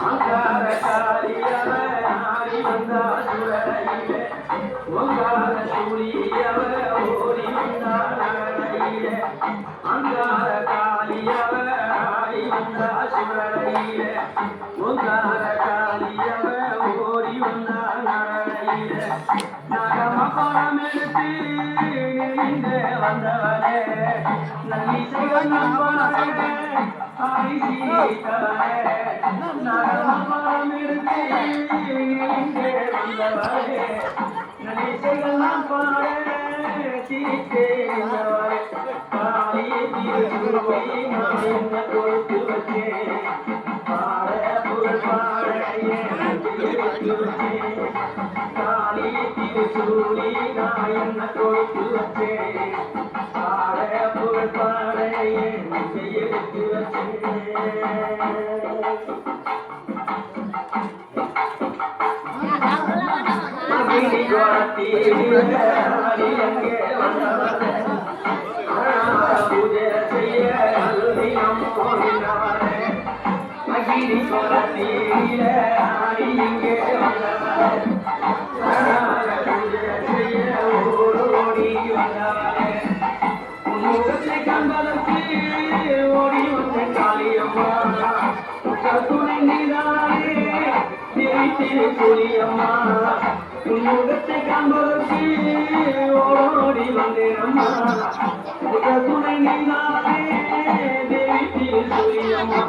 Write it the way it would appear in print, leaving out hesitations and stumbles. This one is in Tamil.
அங்கார காரியவ ஆடி வந்தா சுடலையிலே ஒங்கார சூரியவ ஓடி வந்தா நகரையிலே அங்கார காரியவ ஆடி வந்தா சுடலையிலே ஒங்கார காரியவ ஓடி வந்தா நகரையிலே நகம பணம் எடுத்து நின்று வந்தவனே நல்லிசைகள் நண்பனே நகமரம் எடுத்து நின்று வந்தவனே நல்லிசைகள் பாட சிரித்தேன் பாடிய திருவை நான் என்ன கொடுத்து வச்சேன் பாட புகழ் பாட காளி திருசூரி நான் என்ன கொடுத்து வச்சேன் பாட புகழ் பாட எடுத்து வச்சேன் பூஜை செய்ய அல்தினம் போகிறவரே அகிரி கொலத்தீர ஆடி இங்கே வந்தவரே பூஜை செய்ய ஓடி வந்தவரே முகத்தை கண்பதற்கு ஓடி வந்த காளியம்மா துணை நீதானே திரு புலியம்மா முகத்தை காண்பதற்கு ஓடி வந்தேனம்மா துணை நீதானே தேவி திரு புலியம்மா